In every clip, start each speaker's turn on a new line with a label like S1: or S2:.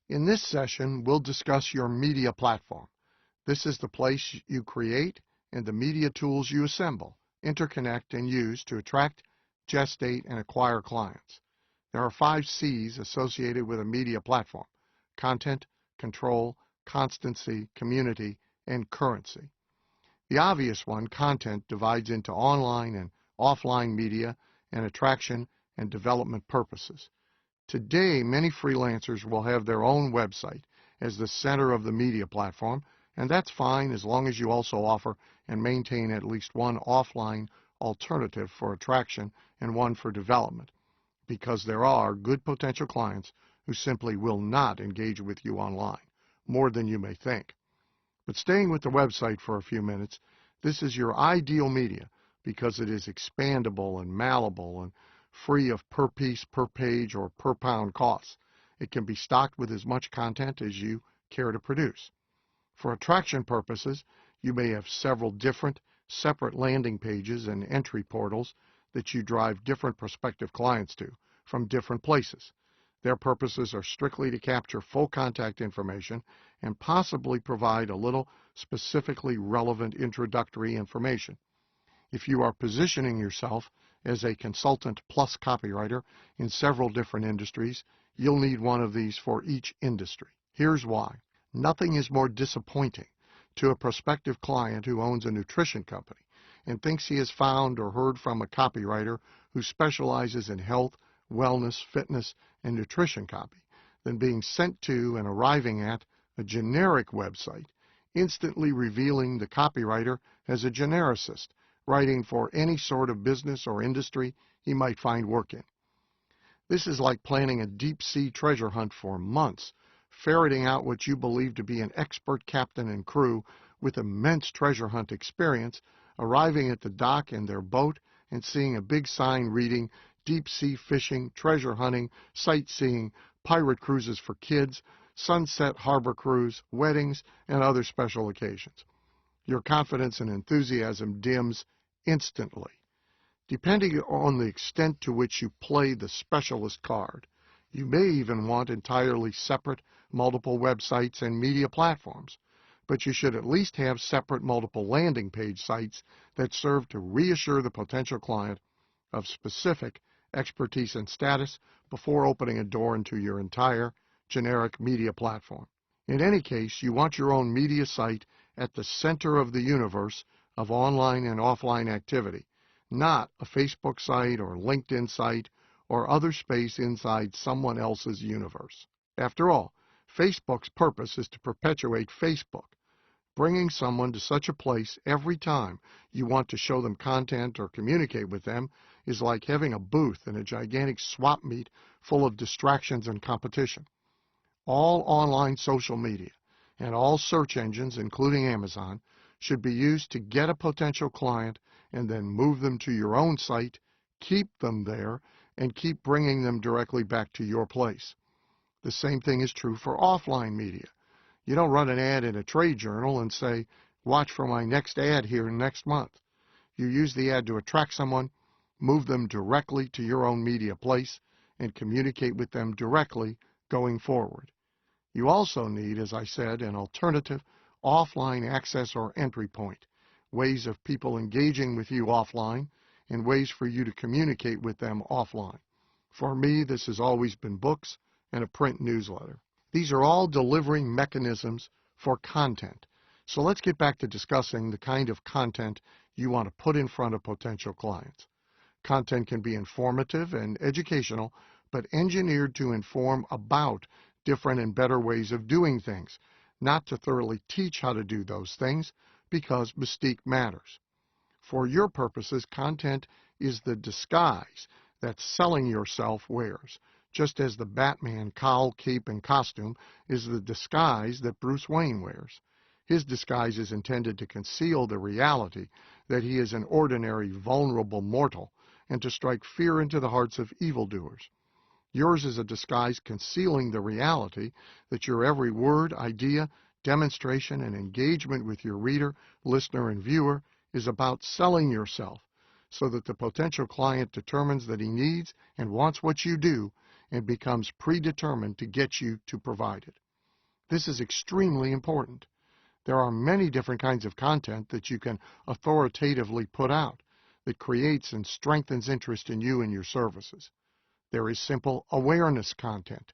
S1: In this session, we'll discuss your media platform. This is the place you create and the media tools you assemble, interconnect, and use to attract, gestate, and acquire clients. There are 5 C's associated with a media platform: content, control, constancy, community, and currency. The obvious one, content, divides into online and offline media and attraction and development purposes. Today, many freelancers will have their own website as the center of the media platform, and that's fine as long as you also offer and maintain at least one offline alternative for attraction and one for development, because there are good potential clients who simply will not engage with you online, more than you may think. But staying with the website for a few minutes, this is your ideal media because it is expandable and malleable and free of per piece, per page, or per pound costs. It can be stocked with as much content as you care to produce. For attraction purposes, you may have several different, separate landing pages and entry portals that you drive different prospective clients to from different places. Their purposes are strictly to capture full contact information and possibly provide a little specifically relevant introductory information. If you are positioning yourself as a consultant plus copywriter in several different industries, you'll need one of these for each industry. Here's why. Nothing is more disappointing to a prospective client who owns a nutrition company and thinks he has found or heard from a copywriter who specializes in health, wellness, fitness, and nutrition copy than being sent to and arriving at a generic website, instantly revealing the copywriter as a genericist, writing for any sort of business or industry he might find work in. This is like planning a deep-sea treasure hunt for months, ferreting out what you believe to be an expert captain and crew with immense treasure hunt experience, arriving at the dock in their boat and seeing a big sign reading deep-sea fishing, treasure hunting, sightseeing, pirate cruises for kids, sunset harbor cruise, weddings, and other special occasions. Your confidence and enthusiasm dims instantly. Depending on the extent to which you play the specialist card, you may even want entirely separate multiple websites and media platforms, but you should at least have separate multiple landing page sites that serve to reassure the potential client of specific expertise and status before opening a door into your entire generic media platform. In any case, you want your own media site at the center of the universe of online and offline activity, not a Facebook site or LinkedIn site or other space inside someone else's universe. After all, Facebook's purpose is to perpetuate Facebook. Bringing someone to such a place every time you want to show them content or communicate with them is like having a booth in a gigantic swap meet full of distractions and competition. All online social media and all search engines, including Amazon, should be used to get a potential client and then move them to your own site, keep them there, and keep bringing them directly back to your place. The same thing is true for offline media. You don't run an ad in a trade journal and say, "Watch for my next ad here next month." You use the ad to attract someone, move them directly to your own media place, and communicate with them directly going forward. You also need, as I said, an alternative offline access or entry point, ways of people engaging with you offline, and ways for you to communicate with them offline. For me, this has always been books and a print newsletter. These are all delivery mechanisms for content. So let's get back to discussing the kind of content you want to put in front of potential clients. Content can be informative and educational, but engineered to inform about different and better ways of doing things, not to thoroughly teach how to do those things, because mystique matters. For your purposes, content is the disguise that selling yourself wears, just as the Batman cowl, cape, and costume is the disguise that Bruce Wayne wears. His disguise is intended to conceal the reality that he is an ordinary, vulnerable mortal and to strike fear into the hearts of evildoers. Yours is a disguise concealing the reality that your every word, idea, demonstration, and engagement with your reader, listener, and viewer is about selling yourself so that the potential client determines that he needs and wants what you do and becomes predetermined to get you to provide it. This is extremely important. There are many different kinds of content that you can authoritatively put out that creates and strengthens interest in you and your services. There is simple awareness content,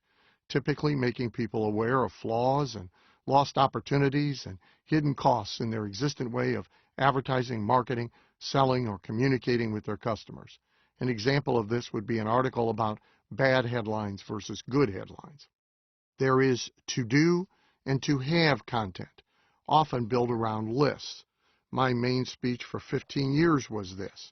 S1: typically making people aware of flaws and lost opportunities and hidden costs in their existent way of advertising, marketing, selling, or communicating with their customers. An example of this would be an article about bad headlines versus good headlines. There is to-do and to-have content, often built around lists. My main speech for 15 years was this.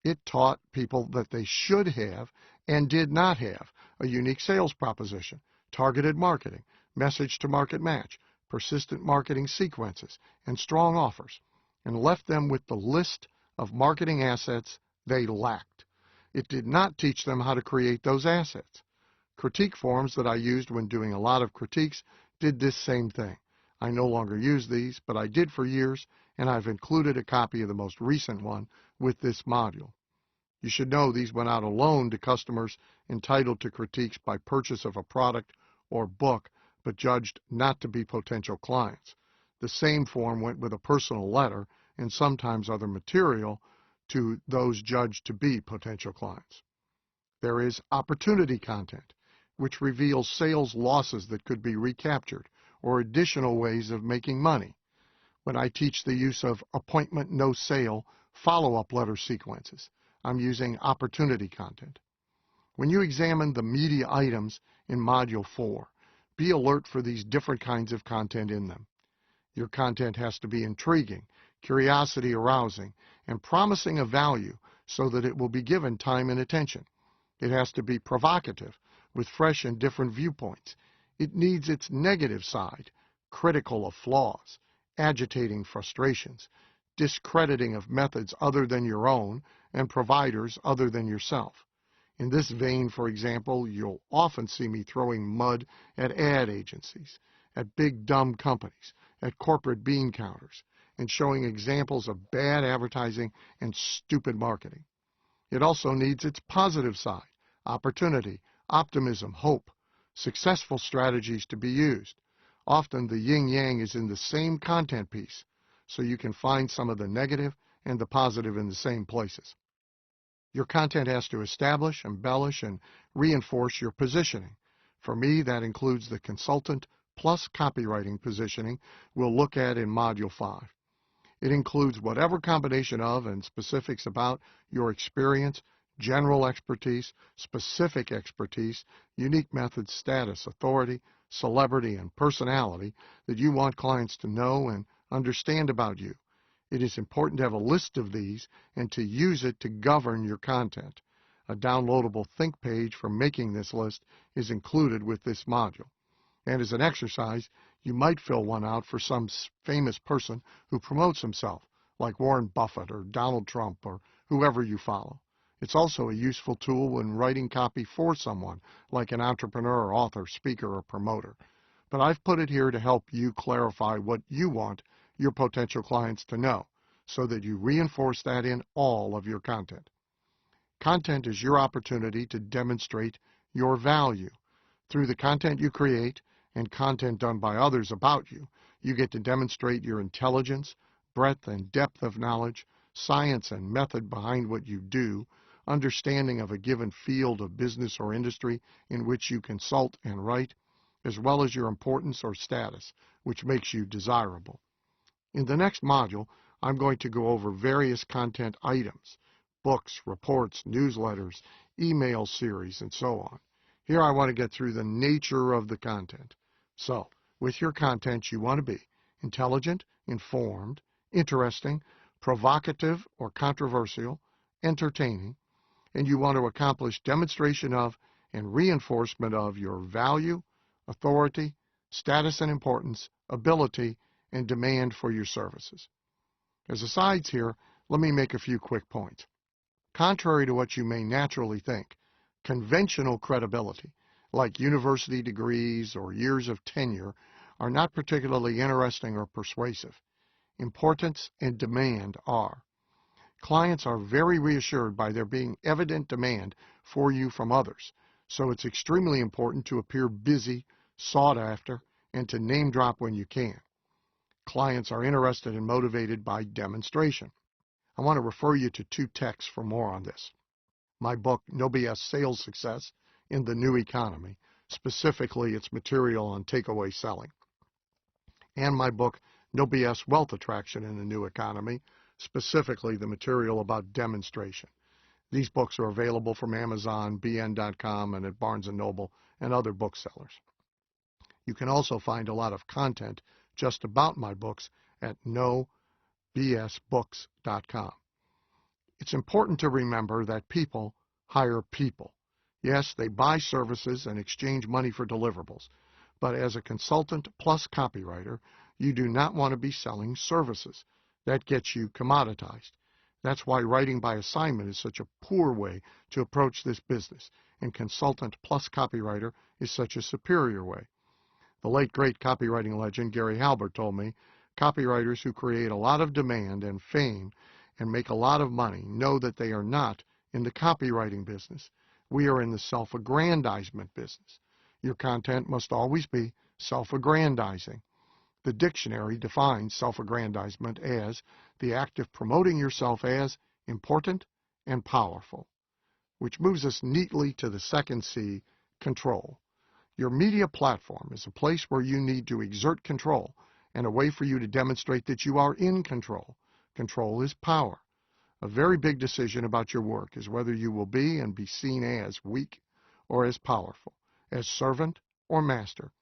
S1: It taught people that they should have and did not have a unique sales proposition, targeted marketing, message to market match, persistent marketing sequences, and strong offers, and left them with the list of marketing assets they lacked. It did not teach them how to create those assets. Critique forms that I used when doing a lot of critiques did this same thing. I no longer use these, but I did for years, and I've included a copy of the most recent one with this module. You should know these went out alone to customers entitled to critiques by purchase of a product or book, but judged not to be potential clients. The same form went with a personal letter and sometimes other material to those judged to be potential clients. There is opportunity content, which reveals sales losses that could be recaptured or additional ways of making money. When I teach the use of appointment no sale follow-up letter sequences, I'm using opportunity content. When you examine the media items in Module 4, be alert for these different kinds of content in them. Your content has to be intriguing, curiosity arousing, and promising a value so that it will be given time and attention. It has to be provocative, with fresh and different viewpoints. It needs its negative side, critical of flaws, agitating frustrations, discrediting of methods other than your own and providers other than yourself. In this vein, for example, you'll often see me throwing mud at ad agencies, at big dumb companies, at corporate bean counters, and showing examples of bad advertising and stupid marketing. It also needs its positive side, opportunity, optimism, hope, successful strategies to be used. Often the yin-yang is in the same content piece, so you can find some of the negative and the positive in the same places. Your content has to establish, embellish, and reinforce your positioning. For me, that includes the consultant plus copywriting positioning we'll look at in Module 5. It includes whatever combination of and specifics about your experience, general expertise, specific expertise, unique methods, status, authority, celebrity, and personality that you want clients to know and understand about you. It is important to have a list of these and to use it to govern your content. A downloadable think page for making this list is included with this module. And as an exercise, you might fill one out for some famous person who promotes himself, like Warren Buffett or Donald Trump or whoever you follow. It's also a useful tool when writing copy for someone, like an entrepreneur, author, speaker, or promoter. But I've put it here to help you clarify what you want your potential clients to know, so that you reinforce that in all of your content. Content is your opportunity to demonstrate your value. Through the content you create and content done by others about you, you get to demonstrate your intelligence, breadth and depth of knowledge, science and method behind what you do, understanding of a given field of business or industry in which you consult and write, as well as your importance or status, which makes you desirable. In the next module, I'm going to go over various content items, books, reports, newsletters, email series, and so on. Here I want to get through the nature of the content. So, with your content, you want to be intelligent, informed, interesting, provocative or controversial, entertaining, and you want to accomplish demonstration of and reinforcement of your value, authority, status and importance, ability, and demand for your services. As asides here, let me make a few quick points. Contrary to what you may naturally think, conventional credibility, like university degrees or years of tenure, are not particularly interesting or persuasive. Importance and demand are. Clients are very reassured by there being evident demand for you from others, So it's extremely important to appear busy, sought after, and to name drop when you can. Clients are interested and motivated by demonstration. I want to refer you to two texts for more on this. My book, No BS Sales Success in the New Economy, specifically its material on takeaway selling, and my book, No BS Wealth Attraction in the New Economy, specifically the material about demonstration. These books are available from Amazon, bn.com, and at Barnes & Noble and other booksellers. You can also find a lot of content just about my books at nobsbooks.com. It's important to remember that people hire people. Yes, they buy services and exchange money for deliverables, but as a consultant plus copywriter, you do not want to be selling services. That gets you commoditized. That's why writing by assignment is such a poor way to approach this business, and consultant plus copywriter is such a superior way. The late great copywriting legend Gary Halbert told me, copywriters who create a lot of demand and fame and make a lot of money know that they are not in the copywriting business. We are in the self-aggrandizement business. Your content must always be self-aggrandizing. The dictionary defines self-aggrandizement as the act of promoting yourself as important and powerful, which moves us neatly to the second C, control. Your media platform is a place where you need to exert control and a way for you to demonstrate that you are in control. Control is power. A very big decision about your work is whether you will be and be seen as weak or as powerful, as servant or master,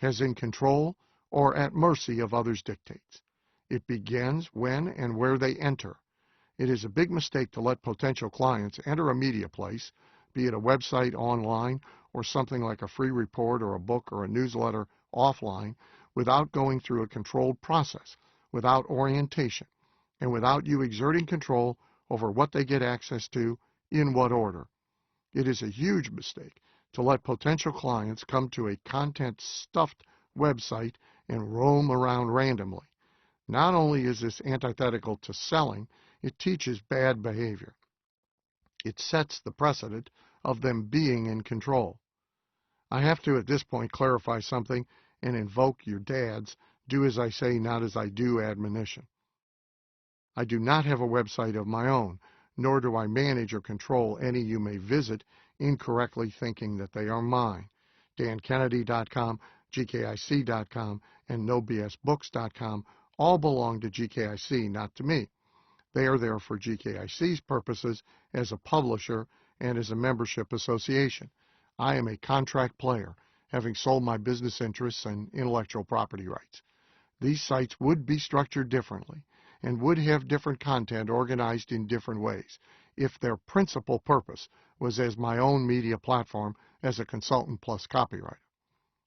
S1: as in control or at mercy of others' dictates. It begins when and where they enter. It is a big mistake to let potential clients enter a media place, be it a website, online, or something like a free report or a book or a newsletter offline, without going through a controlled process, without orientation, and without you exerting control over what they get access to, in what order. It is a huge mistake to let potential clients come to a content-stuffed website and roam around randomly. Not only is this antithetical to selling, it teaches bad behavior. It sets the precedent of them being in control. I have to, at this point, clarify something and invoke your dad's do as I say, not as I do admonition. I do not have a website of my own, nor do I manage or control any you may visit incorrectly thinking that they are mine. DanKennedy.com, GKIC.com, and NoBSBooks.com all belong to GKIC, not to me. They are there for GKIC's purposes as a publisher and as a membership association. I am a contract player, having sold my business interests and intellectual property rights. These sites would be structured differently and would have different content organized in different ways if their principal purpose was as my own media platform as a consultant plus copywriter.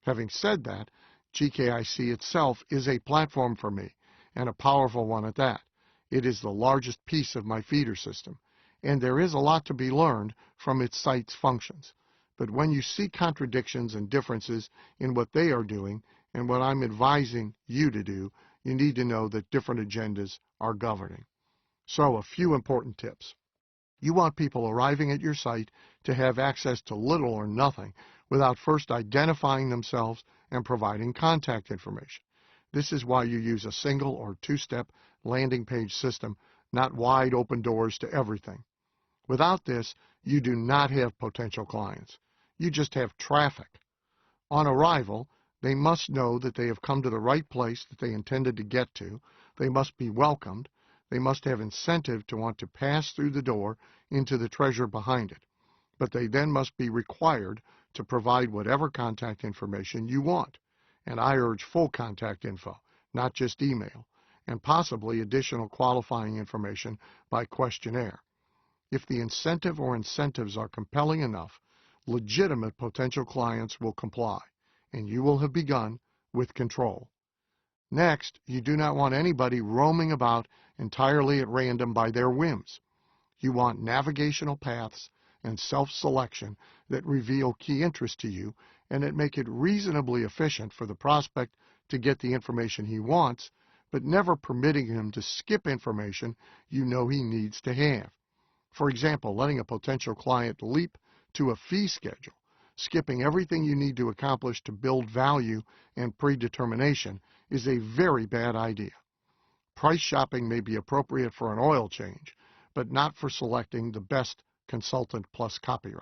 S1: Having said that, GKIC itself is a platform for me, and a powerful one at that. It is the largest piece of my feeder system, and there is a lot to be learned from its site's functions. But when you see contradictions and differences in what they are doing and what I'm advising you to do, you need to know that different agendas are governing. So, a few important tips. You want people arriving at your site to have access to little or nothing without first identifying themselves and providing contact information. This is why you use a single or two-step landing page system, not wide open doors to everything. Without this, you do not have potential clients. You just have traffic. On arrival, they must know that they have come to the right place that they intended to get to. They must be welcomed. They must have incentive to want to pass through the door into the treasure behind it. But they then must be required to provide whatever contact information you want. And I urge full contact info, not just email, and possibly additional qualifying information by questionnaire. If the incentive or incentives are compelling enough, legitimate potential clients will comply, and you will have begun with control. Next, you do not want anybody roaming about entirely at random by their whims. You want navigational paths and self-selection that reveal key interest to you and that make it reasonably efficient for the prospect to get the information he wants, but never permitting him to skip information you know he needs to have. For example, letting a potential client leap to a fee schedule skipping everything you need to accomplish to build value and predetermination is a very bad idea. Price shopping may be appropriate for an oil change, but not for selecting the best consultant plus copywriter.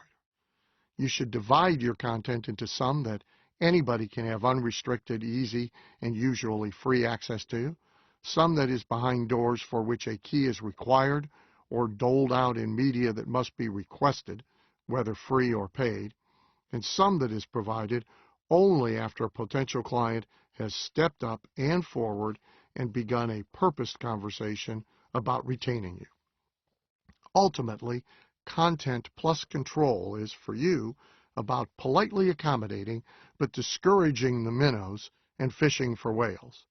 S1: You should divide your content into some that anybody can have unrestricted, easy, and usually free access to, some that is behind doors for which a key is required or doled out in media that must be requested, whether free or paid, and some that is provided only after a potential client has stepped up and forward and begun a purposed conversation about retaining you. Ultimately, content plus control is, for you, about politely accommodating but discouraging the minnows and fishing for whales.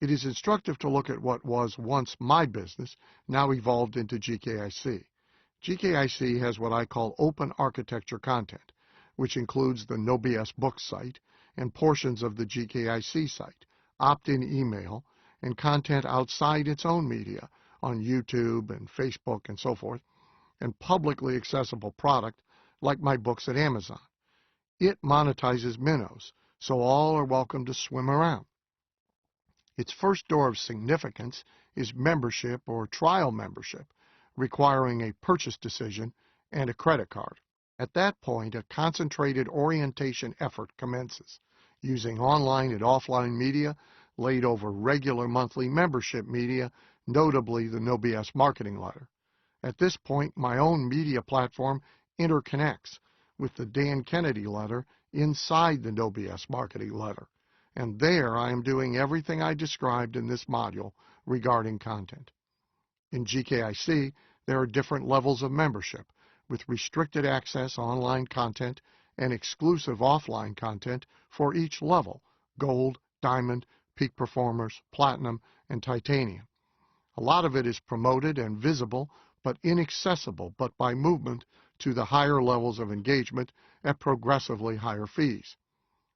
S1: It is instructive to look at what was once my business, now evolved into GKIC. GKIC has what I call open architecture content, which includes the No BS Books site and portions of the GKIC site, opt-in email, and content outside its own media on YouTube and Facebook and so forth, and publicly accessible product like my books at Amazon. It monetizes minnows, so all are welcome to swim around. Its first door of significance is membership or trial membership, requiring a purchase decision and a credit card. At that point, a concentrated orientation effort commences, using online and offline media laid over regular monthly membership media, notably the No BS marketing letter. At this point, my own media platform interconnects with the Dan Kennedy letter inside the No BS marketing letter. And there I am doing everything I described in this module regarding content. In GKIC, there are different levels of membership, with restricted access online content and exclusive offline content for each level: gold, diamond, peak performers, platinum, and titanium. A lot of it is promoted and visible, but inaccessible but by movement to the higher levels of engagement at progressively higher fees.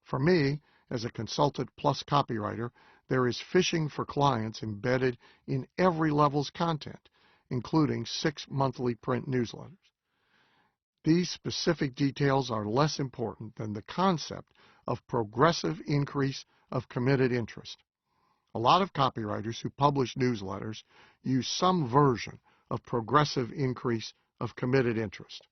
S1: For me, as a consultant plus copywriter, there is fishing for clients embedded in every level's content, including 6 monthly print newsletters. These specific details are less important than the concept of progressive increase of committed interest. A lot of copywriters who publish newsletters use some version of progressive increase of committed interest.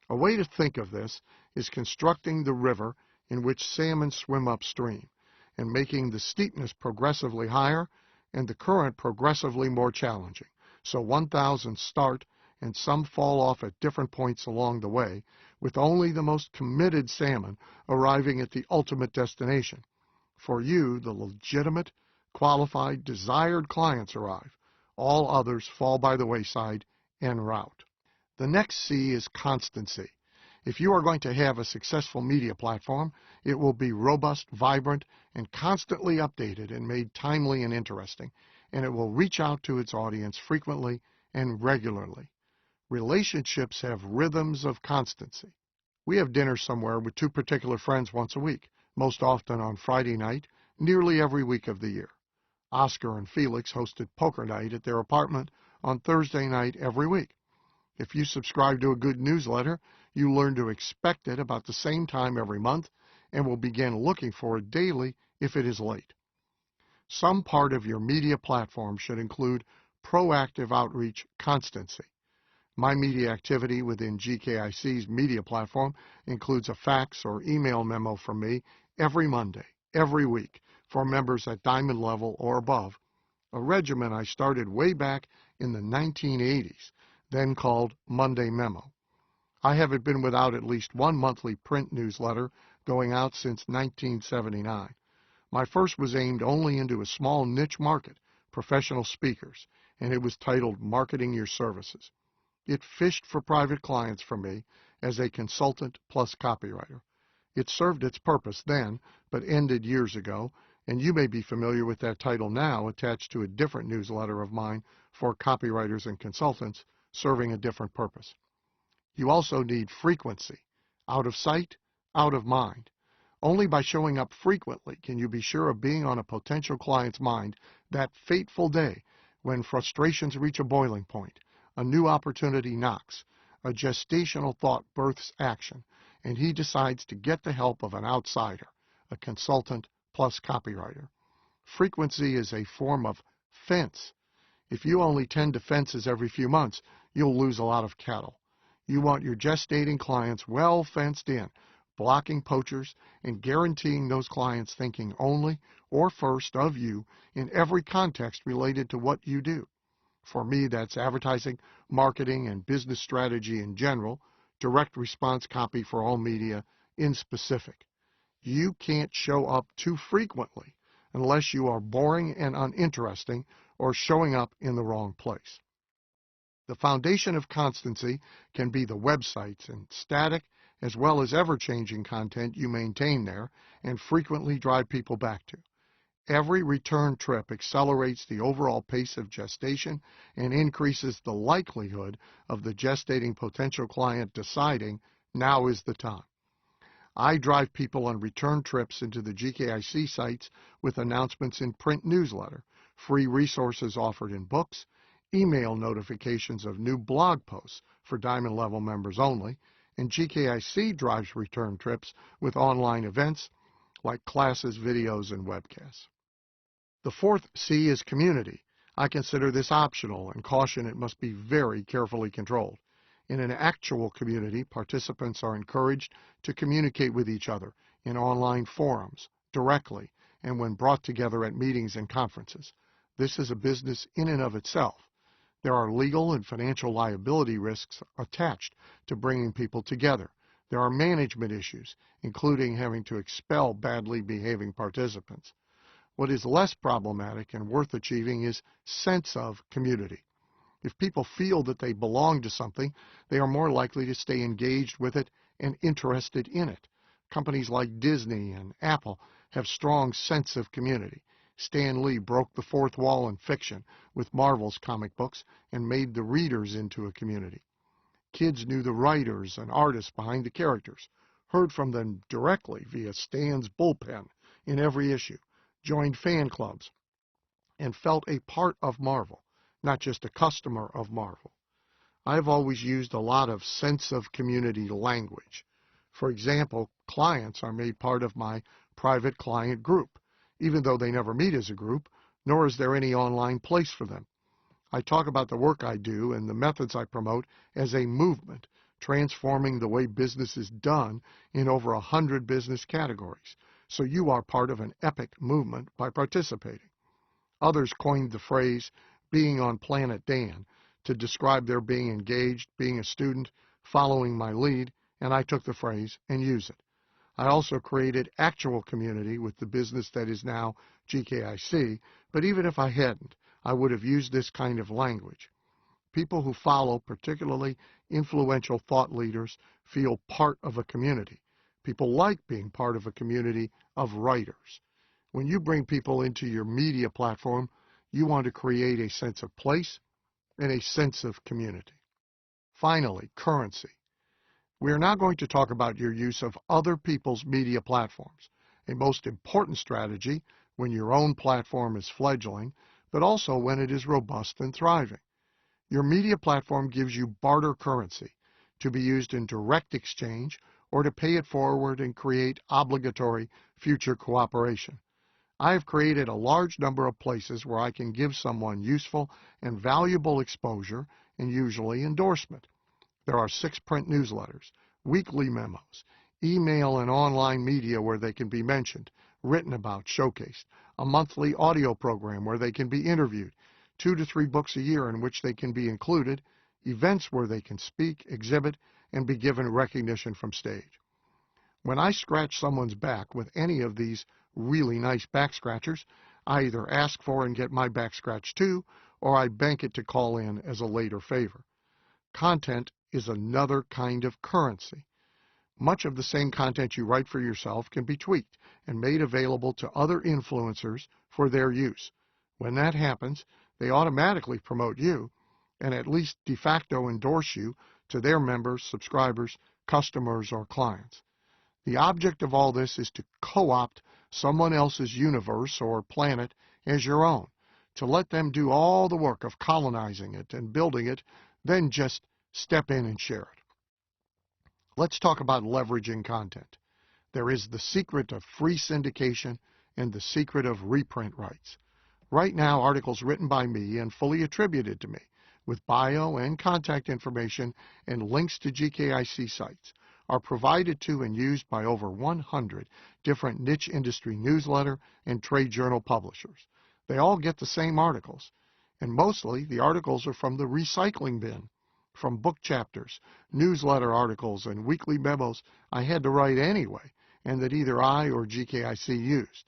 S1: A way to think of this is constructing the river in which salmon swim upstream and making the steepness progressively higher and the current progressively more challenging. So 1,000 start and some fall off at different points along the way, with only the most committed salmon arriving at the ultimate destination. For you, the legitimate, qualified, desired clients arrive. All others fall by the wayside en route. The next C is constancy. If you are going to have a successful media platform, it will be robust, vibrant, and constantly updated and made timely and interesting, and it will reach out to its audience frequently and regularly. Relationships have rhythms of constancy. We have dinner somewhere with 2 particular friends once a week, most often on Friday night, nearly every week of the year. Oscar and Felix hosted poker night at their apartment on Thursday night every week. If you subscribe to a good newsletter, you learn to expect it about the same time every month and will begin looking for it daily if it is late. Some part of your media platform should include proactive outreach constancy. My media activity within GKIC's media platform includes a fax or email memo from me every Monday, every week, for members at diamond level or above, a regimen I started way back in the 1980s, then called Monday Memo. I haven't been without at least one monthly print newsletter going out since 1979. My first was aimed only into a small niche market, professional speakers, and it was titled Marketing Your Services. It fished for private clients for me as a consultant plus copywriter. It served its purpose then, but ended years ago, and you may be familiar with that title now attached to a different newsletter of mine for copywriters and consultants serving a different purpose. You also need frequency. Out of sight, out of mind. Only by showing up frequently can you be sure of being on a potential client's mind that fateful day when frustrations reach a boiling point, a new opportunity knocks, a gestational thought births action, and he decides to get the help of an outsider, a consultant plus copywriter. Frequency is a form of fence. If you only tend to fences every few months, you'll lose a lot of cattle. You want your gestating clients well fenced in, blocking poachers and guaranteeing those clients thinking only or first of you in every context related to what you do. For me, that's advertising, marketing, and business strategy in general, direct response copy for all media in specific. You can't show up too frequently unless you are boring and uninteresting or showing up in the wrong place. The foundation of constancy can be the websites and static as well as ever-changing content you maintain there and frequently drive people back to. Every return trip accelerates the overall pace of gestation and increases the likelihood of the gestating potential client deciding now is the time. I drive people on return trips into the GKIC sites with announcements in print newsletter, free resources offered in books, email notifications of new blog posts for Diamond Level members only, and GKIC drives return trips with online events like classes, videos, and webcasts. The fourth C is community. I consider this optional and caution it must be very carefully controlled. In an actual community, participants are encouraged to communicate with each other in online forums, directly, and when brought together at meetings and conferences. This is a business in and of itself. There are legal and financial liability risks attached to bringing people together. There are management issues, including having to expel badly behaving participants. What is less problematic and worth achieving is sense of community. If people feel that they belong to something, they are more likely to stay engaged with it and interested in it. Companies like Disney and Apple have strong sense of community. Stan Lee broke the fourth wall in fiction with Marvel's comic books and made the readers into a community. Kids knew the writers and artists behind the characters, heard from them directly via Stan's bullpen in every issue, joined fan clubs, and felt a part of Marvel, not just a customer of Marvel. I've always used a lot of sense of community language. For example, clients are made part of my private client group, even though they never meet as a group, nor is there any online place for them. I talk about the work I do and the methods I promote as a movement, transforming the way business is done in over 100 business categories. So you are part of an epic movement by participating. Others coined the phrase being on Planet Dan to describe their being engaged, being a student, following my lead, and I took the phrase and used it. I also created actual community with the business that is now GKIC, but even if I hadn't, I would have used this kind of language. People who follow particularly influential thought leaders feel part of a community. People like being part of a community of writers. When you bring people into your media platform, you want to create a sense of place and a sense of community. Finally, currency. We are now going to talk about your use of other people's media platforms, a most important strategy when your own platform is fledgling, but also when it is robust and thriving. Your media platform gives you barter currency to be used in direct exchange or to pay it forward and create obligatory future cooperation. I have created a large number of places where I can give someone useful and valuable exposure and usually endorsement. There are 6 print newsletters, weekly memos, email and online media where they can be mentioned, written about, showcased, a monthly audio program where they can be interviewed, 2 to 3 books a year in which they can be included, events where they can speak, exhibit, and be given recognition from stage. When I scratch someone's back with any of these really nice back scratchers, I either ask for and get my back scratched too, or I bank it to call in as a later favor. Content is another kind of currency. Much of the same content you write for yourself can be tweaked and made available to other influencers for their use. When that happens, they automatically promote you and at least de facto endorse you to their members, subscribers, customers, or clients. The object of all this is to co-opt someone else's universe or planet as your own, to let them do all the work of colonizing it and building it, then just step in and share it. Let's talk about leveraging content. There is the secret of free syndication and the secret of reprint rights. Right now, articles written by me and fully attributed to me, with bio and contact information and links to GKIC sites, are provided to and used by over 100 different niche industry newsletter and trade journal publishers. They all get the same articles, and mostly the articles are from the recycling bin, from book chapters, newsletter articles, and weekly memos I had to write anyway, and that either I or GKIC used.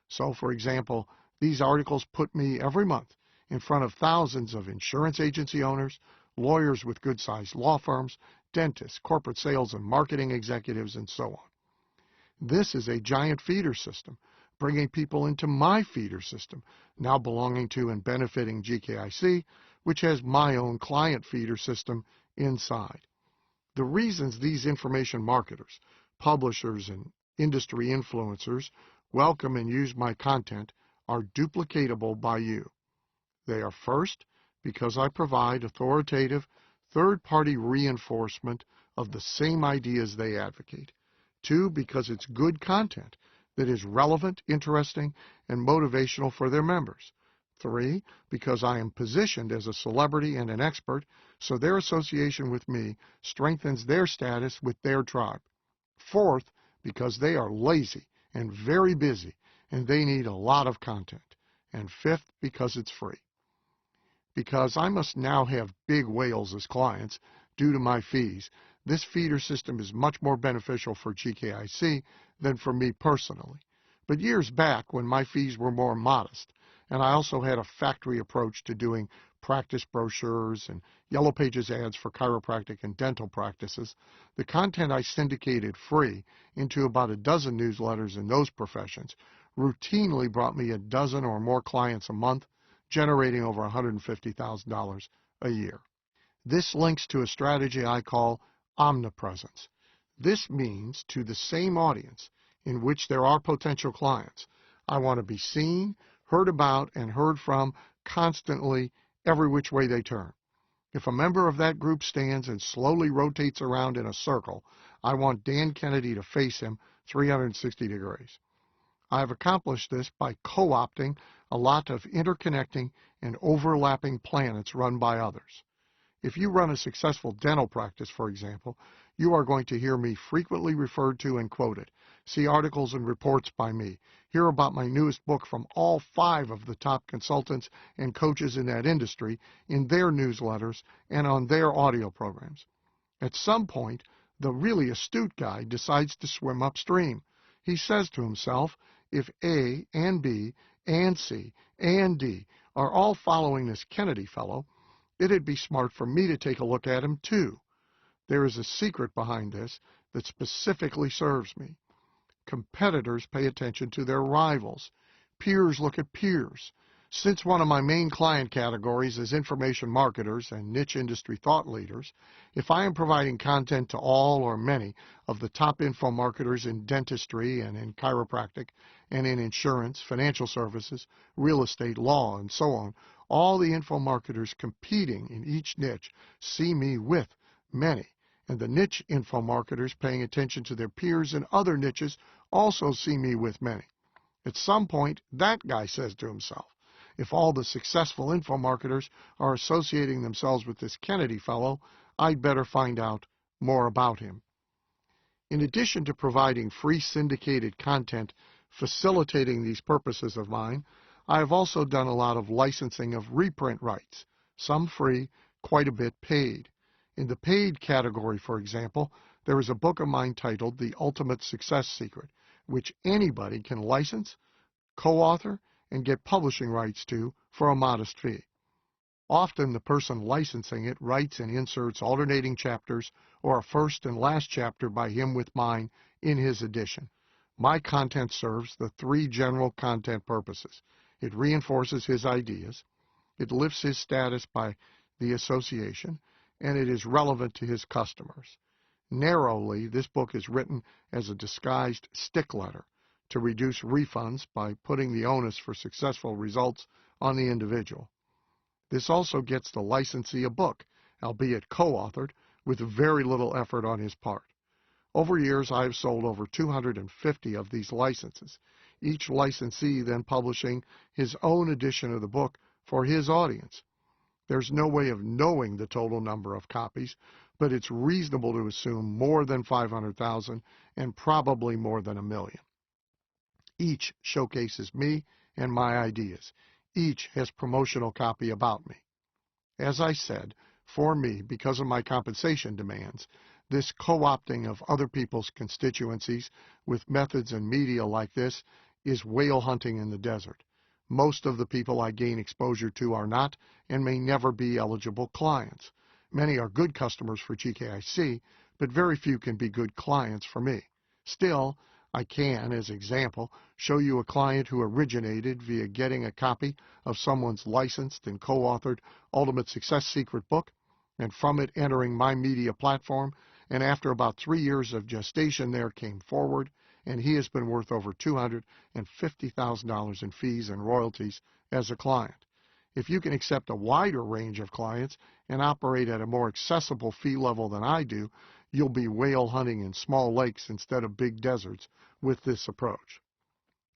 S1: So, for example, these articles put me every month in front of thousands of insurance agency owners, lawyers with good-sized law firms, dentists, corporate sales and marketing executives, and so on. This is a giant feeder system, bringing people into my feeder system, now belonging to and benefiting GKIC, which has my own client feeder system inside. The reasons these information marketers, publishers, and industry influencers welcome and use my content are duplicatable by you. They are, first, because I provide authoritative, third-party reinforcement of the same ideas they advocate. Two, because it's good content that is relevant, interesting, and motivational for their members. Three, because I am positioned as a celebrity and an expert, so their association with me strengthens their status with their tribe. Fourth, because they are lazy and very busy, and they need a lot of content. And fifth, because it's free. Because I must now have big whales as clients due to my fees, this feeder system is much more beneficial for GKIC than for me personally. But years back, when my fees were more modest, and I also had a factory approach to doing practice brochures and yellow pages ads for chiropractic and dental practices, the content I syndicated free into about a dozen newsletters in those professions routinely brought me a dozen or more clients a month, generating over $150,000 a year. This links to a strategy I call omnipresence. This means to the same audience in which there are potential clients, I want to be seen, heard about, and heard from constantly every which way they turn. If a member of that group stands and slowly rotates around in a circle, I want Dan Kennedy to face him 360 degrees. I have accomplished this by co-opting a lot of interconnecting and overlapping planets run by others. If you run a successful dental practice, for example, you are going to hear me frequently referred to and quoted, see articles and reports by me, hear about my newest book from all 5 of the top consultants and coaches in that industry in their newsletters and on their audio programs. At some point, the really astute guy decides to swim upstream. He says to himself, if A and B and C and D are all following this Kennedy fellow, it'd be smart for me to take a look at him too. There is a secret behind this that specifically serves me. Competitors pay attention to their rivals. Peers look at peers. Since one of my main client categories is information marketers and niche industry thought leaders, if I am providing content to all or many of the top info marketers in dentistry and in chiropractic and in insurance, financial services, real estate, law, and so on, all the info marketers competing in each niche see me with many, and the niche info marketers paying attention to their peers in other niches also see me with many. At some point, that guy says to himself, if all the successful info marketers are associating themselves with this Kennedy fellow, I'd better find out more about him. In addition to providing free syndicated content facilitating these purposes of mine, I have also done a lot of licensing of reprint rights, some free, quite a bit paid. In the paid category, for example, there is a book of mine titled The Ultimate Success Secret, which anybody can license, co-author, and get publishing rights to for a modest fee. Often the person licensing it writes and inserts alternating chapters or a first and last chapter by him with mine in his edition. My content serves the 3 general content purposes. It reinforces his ideas, it lifts his status by the association, and it is relevant to his customers. Narrowly, this book is written as a disguised stick letter to reduce refunds by putting the onus for successful results on the individual. This also gets the licensee a book, albeit co-authored, with very little effort on his part. Over years, I have sold over 250 of these licenses, each licensee then publishing his own edition of the book for his audience. There's no way of knowing the total number of copies, but it's reasonable to assume more than 500,000 and probably more than 1 million. Each showcases me and my ideas. Each has promotional copy about me. As I said, for me, because of my compensation demands, this co-opting of other people's constituencies with methods and media like this is whale hunting in the desert. Most of the people I gain exposure to are not and may never be eligible clients. Many are good customers for GKIC, but very few can be good clients for me. Still, I can, as example, show you a client who originated via getting a copy of someone's licensed and co-authored Ultimate Success Secret book, and from it entering my media platform, and after about 3 years of gestation there came forward, and he has been worth over $250,000 in fees and royalties as a client. If you can accept a wider range of clients and operate at a more accessible fee level than I do, you'll be whale hunting in small lakes instead of big deserts with this approach.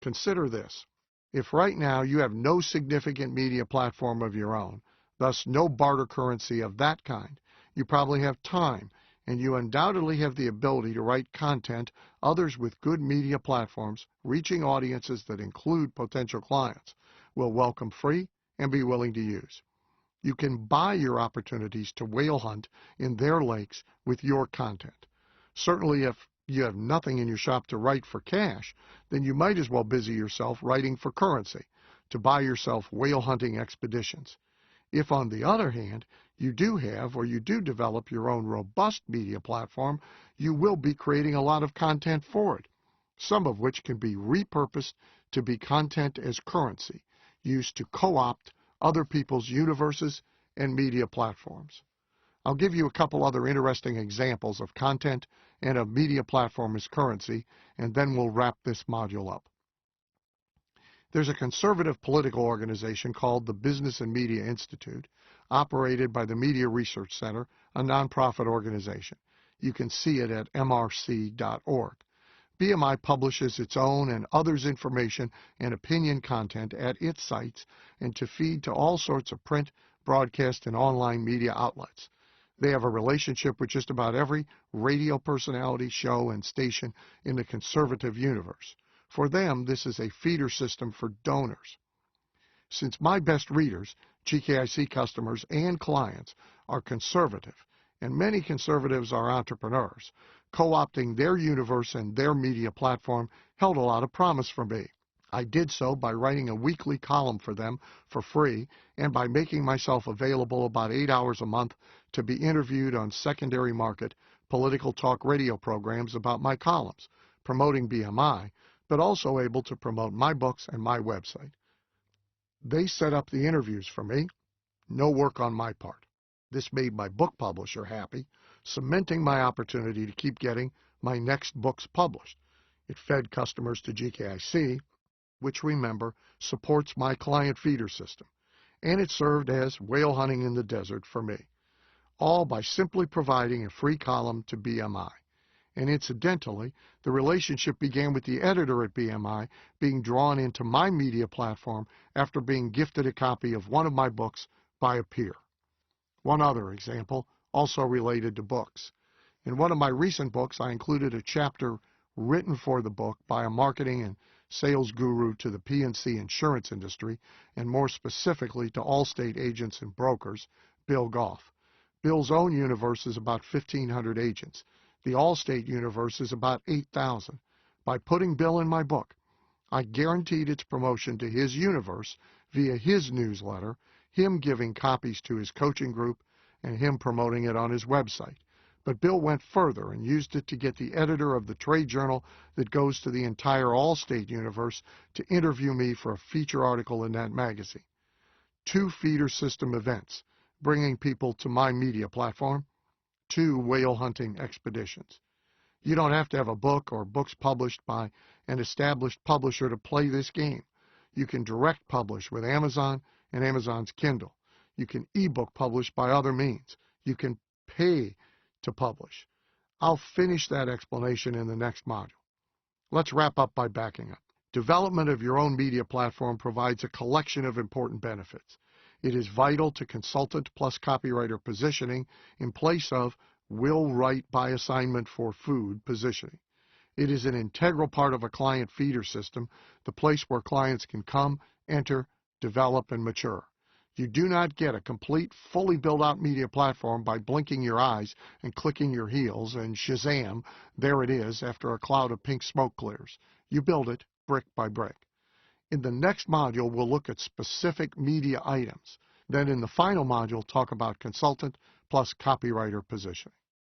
S1: Consider this. If right now you have no significant media platform of your own, thus no barter currency of that kind, you probably have time, and you undoubtedly have the ability to write content others with good media platforms, reaching audiences that include potential clients, will welcome free and be willing to use. You can buy your opportunities to whale hunt in their lakes with your content. Certainly, if you have nothing in your shop to write for cash, then you might as well busy yourself writing for currency to buy yourself whale hunting expeditions. If, on the other hand, you do have or you do develop your own robust media platform, you will be creating a lot of content for it, some of which can be repurposed to be content as currency, used to co-opt other people's universes and media platforms. I'll give you a couple other interesting examples of content and of media platform as currency, and then we'll wrap this module up. There's a conservative political organization called the Business and Media Institute, operated by the Media Research Center, a nonprofit organization. You can see it at mrc.org. BMI publishes its own and others' information and opinion content at its sites and to feed to all sorts of print, broadcast, and online media outlets. They have a relationship with just about every radio personality, show, and station in the conservative universe. For them, this is a feeder system for donors. Since my best readers, GKIC customers and clients, are conservative, and many conservatives are entrepreneurs, co-opting their universe and their media platform held a lot of promise for me. I did so by writing a weekly column for them for free and by making myself available about 8 hours a month to be interviewed on secondary market political talk radio programs about my columns, promoting BMI, but also able to promote my books and my website. They set up the interviews for me, no work on my part. This made my book publisher happy, cementing my opportunity to keep getting my next books published. It fed customers to GKIC, which, remember, supports my client feeder system, and it served as whale hunting in the desert for me, all by simply providing a free column to BMI. And incidentally, the relationship began with the editor at BMI being drawn into my media platform after being gifted a copy of one of my books by a peer. One other example, also related to books. In one of my recent books, I included a chapter written for the book by a marketing and sales guru to the P&C insurance industry, and more specifically to Allstate agents and brokers, Bill Goff. Bill's own universe is about 1,500 agents. The Allstate universe is about 8,000. By putting Bill in my book, I guaranteed its promotion to his universe via his newsletter, him giving copies to his coaching group, and him promoting it on his website. But Bill went further and used it to get the editor of the trade journal that goes to the entire Allstate universe to interview me for a feature article in that magazine. 2 feeder system events, bringing people to my media platform, 2 whale hunting expeditions. You don't have to have a book or books published by an established publisher to play this game. You can direct publish with Amazon and Amazon's Kindle. You can ebook publish by other means. You can pay to publish. I'll finish that explanation in the next module. Let's wrap up by backing up. Development of your own media platform provides a collection of important benefits. It is vital to consultant plus copywriter positioning in place of will write by assignment for food positioning. It is an integral part of a client feeder system, the place where clients can come, enter, develop, and mature. You do not get a complete, fully built-out media platform by blinking your eyes and clicking your heels, and shazam, there it is after a cloud of pink smoke clears. You build it brick by brick. In the next module, we'll look at specific media items. Then in the final module, talk about consultant plus copywriter positioning.